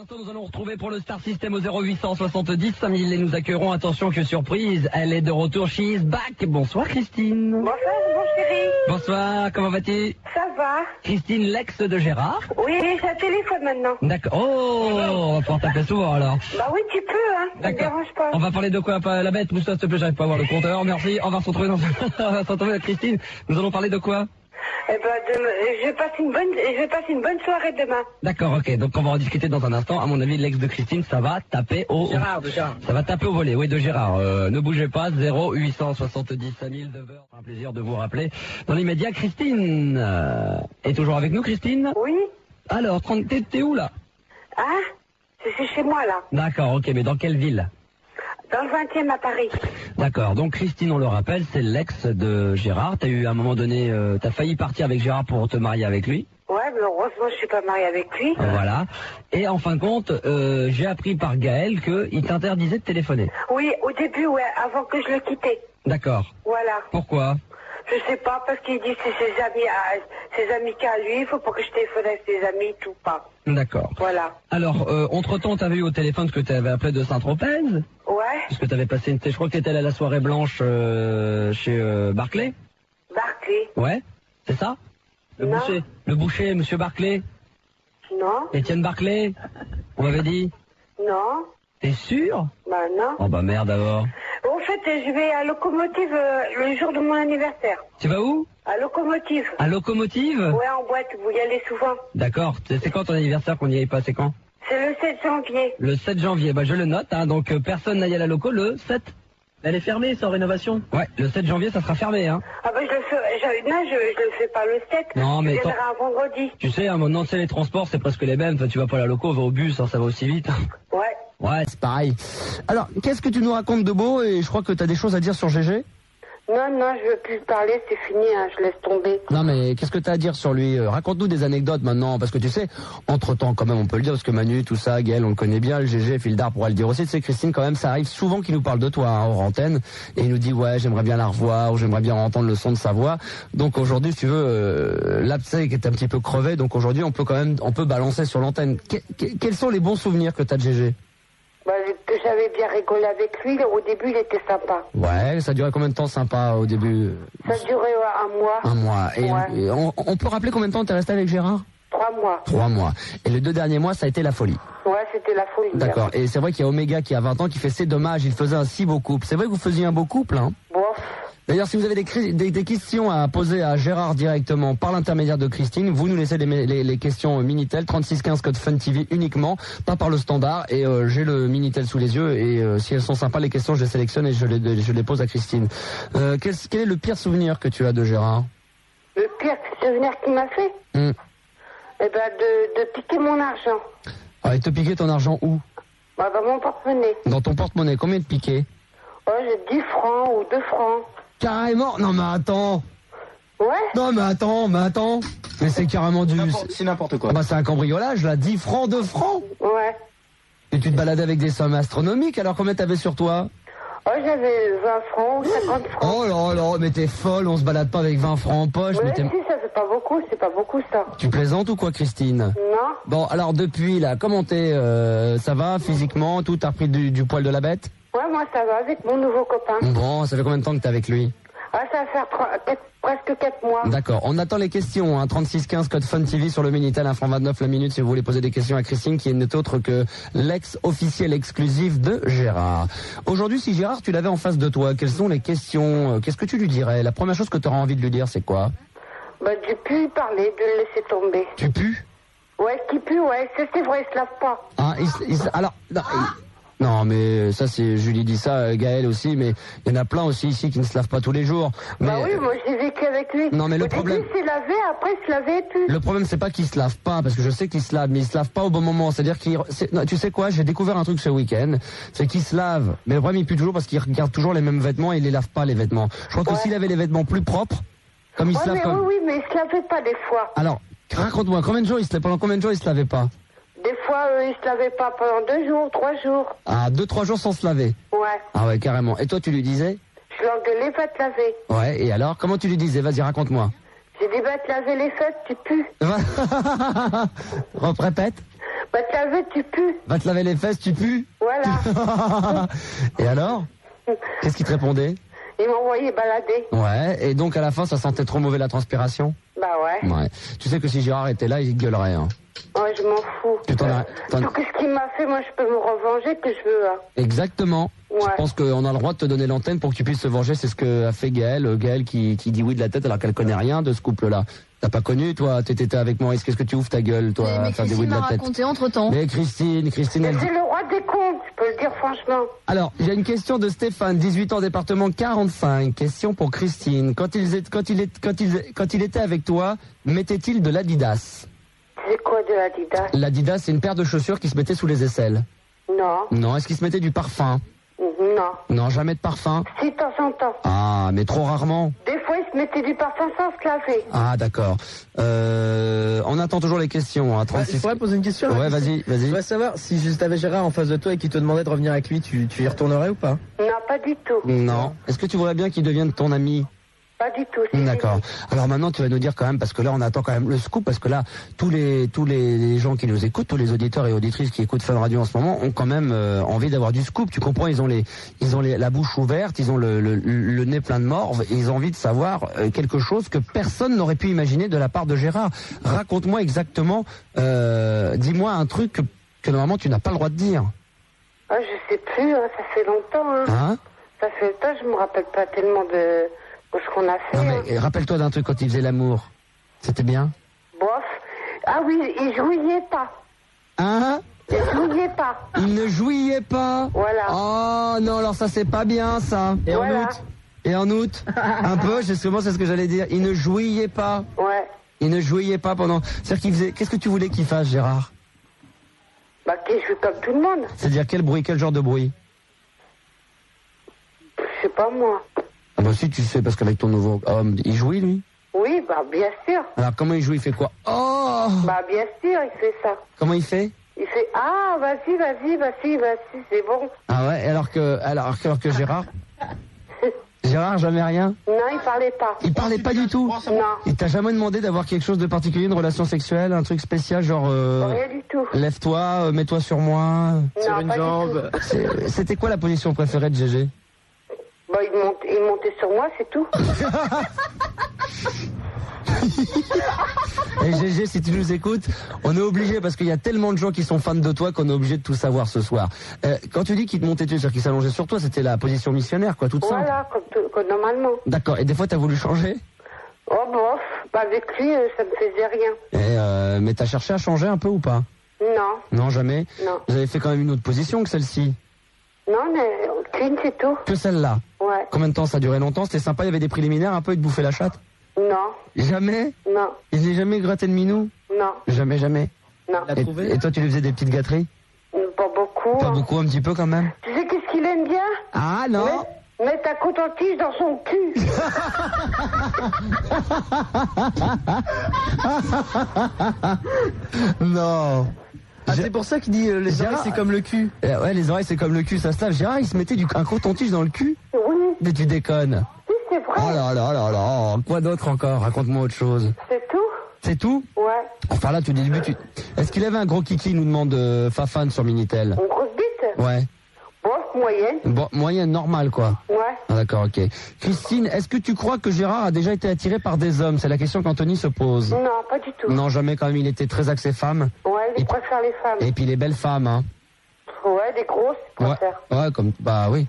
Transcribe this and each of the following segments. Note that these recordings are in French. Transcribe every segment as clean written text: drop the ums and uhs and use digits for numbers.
Bientôt, nous allons retrouver pour le Star System au 0870 5000 et nous accueillerons, attention que surprise, elle est de retour, she is back. Bonsoir Christine. Bonsoir mon chéri. Bonsoir, comment vas-tu? Ça va? Christine, l'ex de Gérard? Oui, j'ai un téléphone maintenant. D'accord. Oh, on va pouvoir taper souvent alors. Bah oui, tu peux, hein. Ça me dérange pas. On va parler de quoi? La bête, Moussa, s'il te plaît, j'arrive pas à voir le compteur. Merci, on va se retrouver on va se retrouver, Christine. Nous allons parler de quoi? Eh ben, je vais passer une bonne soirée demain. D'accord, ok. Donc on va en discuter dans un instant. À mon avis, l'ex de Christine, ça va taper au... Gérard. Ça va taper au volet, oui, de Gérard. Ne bougez pas, 0870 5000 de beurre. C'est un plaisir de vous rappeler. Dans l'immédiat, Christine est toujours avec nous, Christine? Oui. Alors, t'es où là? Hein? C'est chez moi là. D'accord, ok, mais dans quelle ville? Dans le 20e à Paris. D'accord, donc Christine, on le rappelle, c'est l'ex de Gérard. T'as eu à un moment donné, t'as failli partir avec Gérard pour te marier avec lui. Ouais, mais heureusement je suis pas mariée avec lui. Voilà. Et en fin de compte, j'ai appris par Gaël qu'il t'interdisait de téléphoner. Oui, au début, ouais, avant que je le quittais. D'accord. Voilà. Pourquoi? Je sais pas, parce qu'il dit que c'est ses amis qu'à lui, il faut pas que je téléphone avec ses amis, tout pas. D'accord. Voilà. Alors, entre-temps, t'avais eu au téléphone ce que t'avais appelé de Saint-Tropez? Ouais. Parce que t'avais passé je crois que t'étais allé à la soirée blanche chez Barclay? Barclay. Ouais, c'est ça? Non. Le boucher, monsieur Barclay? Non. Étienne Barclay? On m'avait dit? Non. T'es sûr? Bah non. Oh bah merde alors. En fait, je vais à Locomotive le jour de mon anniversaire. Tu vas où? À Locomotive. À Locomotive? Ouais, en boîte, vous y allez souvent. D'accord. C'est quand ton anniversaire qu'on y aille pas? C'est quand? C'est le 7 janvier. Le 7 janvier. Bah je le note, hein. Donc personne n'aille à la loco le 7. Elle est fermée, sans rénovation. Ouais, le 7 janvier, ça sera fermé, hein. Ah bah je le fais pas le 7. Non, mais je viendrai un vendredi. Tu sais, hein, maintenant, c'est les transports, c'est presque les mêmes. Enfin, tu vas pas à la loco, va au bus, hein, ça va aussi vite. Ouais. Ouais, c'est pareil. Alors, qu'est-ce que tu nous racontes de beau? Et je crois que t'as des choses à dire sur GG. Non, je veux plus parler, c'est fini, hein, je laisse tomber. Non, mais qu'est-ce que t'as à dire sur lui? Raconte-nous des anecdotes maintenant, parce que tu sais, entre-temps, quand même, on peut le dire, parce que Manu, tout ça, Gaël, on le connaît bien, le GG, Fildar pourra le dire aussi. Tu sais, Christine, quand même, ça arrive souvent qu'il nous parle de toi, hein, hors antenne, et il nous dit, ouais, j'aimerais bien la revoir, ou j'aimerais bien entendre le son de sa voix. Donc aujourd'hui, si tu veux, l'abcès qui est un petit peu crevé, donc aujourd'hui, on peut balancer sur l'antenne. Quels sont les bons souvenirs que t'as de GG? Bah, que j'avais bien rigolé avec lui, au début il était sympa. Ouais, ça durait combien de temps sympa au début? Ça durait un mois. Un mois. Et, ouais. et on peut rappeler combien de temps t'es resté avec Gérard? 3 mois. 3 mois. Et les 2 derniers mois, ça a été la folie. Ouais, c'était la folie. D'accord. Et c'est vrai qu'il y a Omega qui a 20 ans qui fait c'est dommage, il faisait un si beau couple. C'est vrai que vous faisiez un beau couple, hein? Bon. D'ailleurs, si vous avez des questions à poser à Gérard directement par l'intermédiaire de Christine, vous nous laissez les questions Minitel, 3615 code Fun TV uniquement, pas par le standard. Et j'ai le Minitel sous les yeux et si elles sont sympas, les questions, je les sélectionne et je les pose à Christine. Quel est le pire souvenir que tu as de Gérard? Le pire souvenir qu'il m'a fait Eh ben, de piquer mon argent. Ah, et te piquer ton argent où? Bah, dans mon porte-monnaie. Dans ton porte-monnaie, combien de piquets? Oh, j'ai 10 francs ou 2 francs. Carrément? Non mais attends. Ouais. Non mais attends. Mais c'est carrément du... C'est n'importe quoi. Ah bah c'est un cambriolage là, 10 francs, 2 francs. Ouais. Et tu te balades avec des sommes astronomiques, alors combien t'avais sur toi? Oh, j'avais 20 francs ou 50 francs. Oh là, mais t'es folle, on se balade pas avec 20 francs en poche. Ouais, Mais si, ça fait pas beaucoup, c'est pas beaucoup ça. Tu plaisantes ou quoi, Christine? Non. Bon, alors depuis là, comment t'es? Ça va physiquement? Tout, t'as repris du poil de la bête? Ouais, moi ça va avec mon nouveau copain. Bon, ça fait combien de temps que t'es avec lui? Ah, ça va faire presque 4 mois. D'accord, on attend les questions, hein. 3615 code Fun TV sur le Minitel, 1 franc 29 la minute si vous voulez poser des questions à Christine qui n'est autre que l'ex officiel exclusif de Gérard. Aujourd'hui, si Gérard, tu l'avais en face de toi, quelles sont les questions? Qu'est-ce que tu lui dirais? La première chose que tu auras envie de lui dire, c'est quoi? Bah, du pu y parler, de le laisser tomber. Tu pues? Ouais, qui pue, ouais, c'est vrai, il se lave pas. Ah, alors, non, mais ça c'est Julie dit ça, Gaël aussi, mais il y en a plein aussi ici qui ne se lavent pas tous les jours. Mais, bah oui, moi j'ai vécu avec lui. Non, mais le Au problème... début, il s'est lavé, après il se lavait plus. Le problème c'est pas qu'il se lave pas, parce que je sais qu'il se lave, mais il se lave pas au bon moment. C'est-à-dire tu sais quoi, j'ai découvert un truc ce week-end, c'est qu'il se lave, mais le problème il pue toujours parce qu'il regarde toujours les mêmes vêtements et il les lave pas les vêtements. Je crois que s'il avait les vêtements plus propres, comme il se lave comme... Oui, mais il se lavait pas des fois. Alors, raconte-moi, pendant combien de jours il se lavait pas? Des fois, il se lavait pas pendant 2 jours, 3 jours. Ah, 2-3 jours sans se laver? Ouais. Ah ouais, carrément. Et toi, tu lui disais? Je l'engueulais, va te laver. Ouais, et alors, comment tu lui disais? Vas-y, raconte-moi. J'ai dit, va te laver les fesses, tu pues. Répète. Va te laver, tu pues. Va te laver les fesses, tu pues. Voilà. Et alors? Qu'est-ce qu'il te répondait? Il m'a envoyé balader. Ouais, et donc à la fin, ça sentait trop mauvais la transpiration? Bah ouais. Ouais. Tu sais que si Gérard était là, il gueulerait, hein. Ouais, je m'en fous. Tu t'en as- Tout ce qu'il m'a fait, moi, je peux me revenger que je veux. Hein. Exactement. Ouais. Je pense qu'on a le droit de te donner l'antenne pour que tu puisses te venger. C'est ce que a fait Gaëlle. Gaëlle qui dit oui de la tête alors qu'elle connaît rien de ce couple-là. T'as pas connu, toi? T'étais avec Maurice. Qu'est-ce que tu ouvres ta gueule, toi, Mais à faire des oui Christine de m'a la tête? raconté entre-temps. Mais Christine, Mais elle dit... c'est le roi des comptes, je peux le dire franchement. Alors, il y a une question de Stéphane, 18 ans, département 45. Question pour Christine. Quand il était avec toi, mettait-il de l'Adidas? C'est quoi de l'Adidas? L'Adidas, c'est une paire de chaussures qui se mettait sous les aisselles. Non. Non. Est-ce qu'il se mettait du parfum? Non. Non, jamais de parfum. Si, de temps en temps. Ah, mais trop rarement. Des fois, il se mettait du parfum sans se laver. Ah, d'accord. On attend toujours les questions. Hein, Je 36... pourrais poser une question? Ouais, vas-y. Je voudrais savoir, si juste avais Gérard en face de toi et qu'il te demandait de revenir avec lui, tu y retournerais ou pas? Non, pas du tout. Non. Est-ce que tu voudrais bien qu'il devienne ton ami? Pas du tout. c'est D'accord. fini. Alors maintenant, tu vas nous dire quand même, parce que là, on attend quand même le scoop, parce que là, tous les gens qui nous écoutent, tous les auditeurs et auditrices qui écoutent Fun Radio en ce moment, ont quand même envie d'avoir du scoop. Tu comprends? Ils ont la bouche ouverte, ils ont le nez plein de morve, et ils ont envie de savoir quelque chose que personne n'aurait pu imaginer de la part de Gérard. Raconte-moi exactement, dis-moi un truc que normalement tu n'as pas le droit de dire. Ah, je sais plus, hein, ça fait longtemps. Hein. Hein? Ça fait longtemps, je me rappelle pas tellement de ce qu'on a fait. Non hein. mais rappelle-toi d'un truc quand il faisait l'amour. C'était bien? Bof. Ah oui, il jouiait pas. Hein? Il jouiait pas. Il ne jouiait pas. Voilà. Oh non, alors ça c'est pas bien ça. Et Voilà. en août? Et en août, un peu, justement, c'est ce que j'allais dire. Il ne jouiait pas. Ouais. Il ne jouiait pas pendant. C'est-à-dire qu'il faisait. Qu'est-ce que tu voulais qu'il fasse, Gérard? Bah, qu'il joue comme tout le monde. C'est-à-dire quel bruit, quel genre de bruit? Je sais pas moi. Ah bah si tu sais, parce qu'avec ton nouveau homme, il jouit lui. Oui, bah, bien sûr. Alors comment il joue? Il fait quoi? Oh! Bah, bien sûr, il fait ça. Comment il fait? Il fait ah, vas-y, c'est bon. Ah ouais. Alors que Gérard. Gérard, jamais rien. Non, il parlait pas. Il parlait pas du tout. Non, Il t'a jamais demandé d'avoir quelque chose de particulier, une relation sexuelle, un truc spécial, genre rien du tout. lève-toi, mets-toi sur moi. Sur Non, une pas du jambe? C'était quoi la position préférée de GG? Bah, il montait sur moi, c'est tout. Et GG, si tu nous écoutes, on est obligé, parce qu'il y a tellement de gens qui sont fans de toi qu'on est obligé de tout savoir ce soir. Quand tu dis qu'il te montait dessus, c'est-à-dire qu'il s'allongeait sur toi, c'était la position missionnaire, quoi, toute simple. Voilà, comme normalement. D'accord. Et des fois, t'as voulu changer? Oh, bof, bah, avec lui, ça me faisait rien. Mais t'as cherché à changer un peu ou pas? Non, Non, jamais. non. Vous avez fait quand même une autre position que celle-ci. Non, mais clean, c'est tout. Que celle-là. Ouais. Combien de temps ça a duré? Longtemps? C'était sympa, il y avait des préliminaires un peu, il te bouffait la chatte? Non, Jamais? non, Il n'est jamais gratté le minou? non, Jamais, jamais. non. L'a trouvé? Et toi, tu lui faisais des petites gâteries? Pas beaucoup. Pas hein. beaucoup, un petit peu quand même? Tu sais qu'est-ce qu'il aime bien? Ah non! Mettre ta coton-tige dans son cul. Non! Ah, c'est pour ça qu'il dit les Gérard- oreilles c'est comme le cul. Ouais, les oreilles c'est comme le cul, ça se lave. Gérard, il se mettait un coton-tige dans le cul? Oui, Mais tu déconnes! oui, c'est vrai. Oh là là là là! Quoi d'autre encore? Raconte-moi autre chose. C'est tout. C'est tout? Ouais. Enfin là, tu dis Est-ce qu'il avait un gros kiki, nous demande Fafan sur Minitel? Une grosse bite. Ouais. Bof, moyenne. Bon, moyenne normale quoi. Ouais. Ah, d'accord, ok. Christine, est-ce que tu crois que Gérard a déjà été attiré par des hommes? C'est la question qu'Anthony se pose. Non, pas du tout. Non, jamais quand même, il était très axé femme. Ouais, il Et- préfère les femmes. Et puis les belles femmes, hein. Ouais, des grosses, il Ouais, préfère. ouais, comme, bah oui.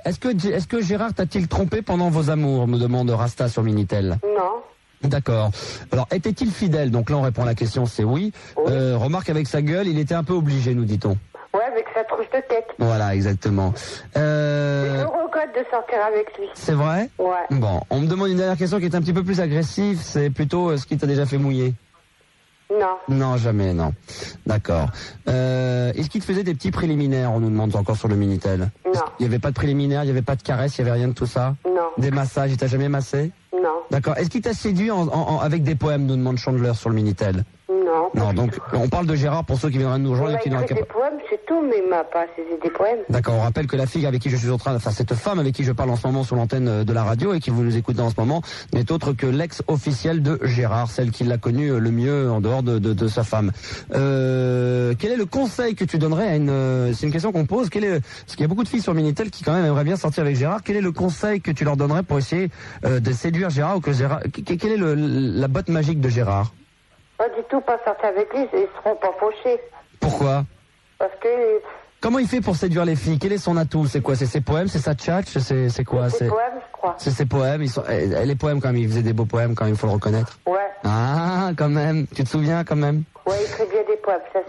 Est-ce que Gérard t'a-t-il trompé pendant vos amours, me demande Rasta sur Minitel? Non. D'accord. Alors, était-il fidèle? Donc là, on répond à la question, c'est oui. Oui. Remarque, avec sa gueule, il était un peu obligé, nous dit-on. Ouais, avec sa trousse de tête. Voilà, exactement. Je regrette de sortir avec lui. C'est vrai? Ouais. Bon, on me demande une dernière question qui est un petit peu plus agressive, c'est plutôt ce qui t'a déjà fait mouiller? Non. Non, jamais, non. D'accord. Est-ce qu'il te faisait des petits préliminaires? On nous demande encore sur le Minitel. Non. Il n'y avait pas de préliminaires, il n'y avait pas de caresses, il n'y avait rien de tout ça? Non. Des massages, il t'a jamais massé? Non. D'accord. Est-ce qu'il t'a séduit avec des poèmes, nous demande Chandler sur le Minitel? Non, Non, donc on parle de Gérard pour ceux qui viendraient de nous rejoindre Il et qui m'a n'auraient écrit pas... des poèmes, c'est tout, mais il m'a pas saisi des poèmes. D'accord, on rappelle que la fille avec qui je suis en train, enfin cette femme avec qui je parle en ce moment sur l'antenne de la radio et qui vous nous écoutez en ce moment, n'est autre que l'ex-officielle de Gérard, celle qui l'a connu le mieux en dehors de sa femme. Quel est le conseil que tu donnerais à une... C'est une question qu'on pose. Parce qu'il y a beaucoup de filles sur Minitel qui quand même aimeraient bien sortir avec Gérard. Quel est le conseil que tu leur donnerais pour essayer de séduire Gérard ou que Gérard... Quelle est la botte magique de Gérard? Pas du tout, pas sortir avec lui, ils seront pas fauchés. Pourquoi? Parce que Comment il fait pour séduire les filles? Quel est son atout? C'est quoi? C'est ses poèmes? C'est sa tchatch? C'est quoi? c'est des poèmes, je crois. C'est ses poèmes. Les poèmes quand même. Il faisait des beaux poèmes quand même. Il faut le reconnaître. Ouais. Ah, quand même. Tu te souviens quand même? Ouais, il écrit bien des poèmes, ça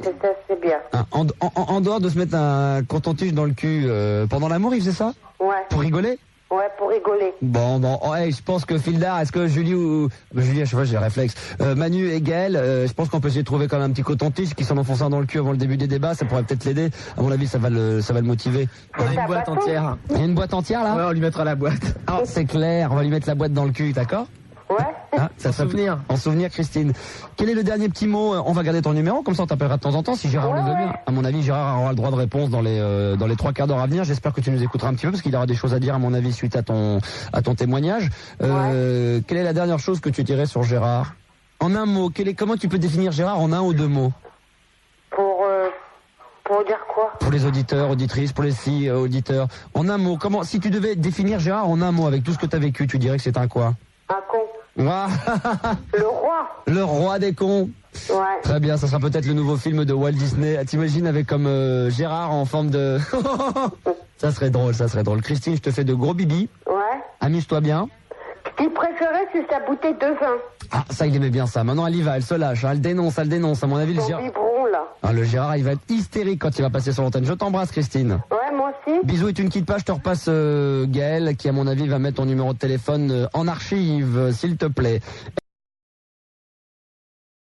c'est bien. Ah, en dehors de se mettre un coton-tige dans le cul pendant l'amour, il faisait ça? Ouais. Pour rigoler? Ouais, pour rigoler. Bon, oh, hey, je pense que Fildar, est-ce que Julie ou... Julie, à chaque fois j'ai le réflexe. Manu et Gaël, je pense qu'on peut essayer de trouver quand même un petit coton-tige qui s'en enfonce un dans le cul avant le début des débats, ça pourrait peut-être l'aider. À mon avis, ça va le motiver. On a une boîte entière. Il y a une boîte entière là? Ouais, on lui mettra la boîte. Ah, c'est clair, on va lui mettre la boîte dans le cul, d'accord? Ouais. Ah, ça serait souvenir. En souvenir, Christine. Quel est le dernier petit mot? On va garder ton numéro, comme ça on t'appellera de temps en temps si Gérard le veut bien. À mon avis, Gérard aura le droit de réponse dans les 3 quarts d'heure à venir. J'espère que tu nous écouteras un petit peu parce qu'il aura des choses à dire à mon avis suite à ton témoignage. Quelle est la dernière chose que tu dirais sur Gérard? En un mot, comment tu peux définir Gérard en 1 ou 2 mots? Pour dire quoi? Pour les auditeurs, auditrices, pour les filles, auditeurs. En un mot, si tu devais définir Gérard en un mot avec tout ce que tu as vécu, tu dirais que c'est un quoi? Un con. Ah, Le roi. le roi des cons. Ouais. Très bien, ça sera peut-être le nouveau film de Walt Disney. T'imagines avec comme Gérard en forme de... Ça serait drôle, ça serait drôle. Christine, je te fais de gros bibis. Ouais. Amuse-toi bien. Ce qu'il préférait, c'est sa bouteille de vin. Ah, ça, il aimait bien ça. Maintenant, elle y va, elle se lâche. Elle dénonce. À mon avis, le Son Gérard... biberon, là. Ah, le Gérard, il va être hystérique quand il va passer sur l'antenne. Je t'embrasse, Christine. Ouais, moi aussi. Bisous et tu ne quittes pas, je te repasse Gaël, qui à mon avis va mettre ton numéro de téléphone en archive, s'il te plaît.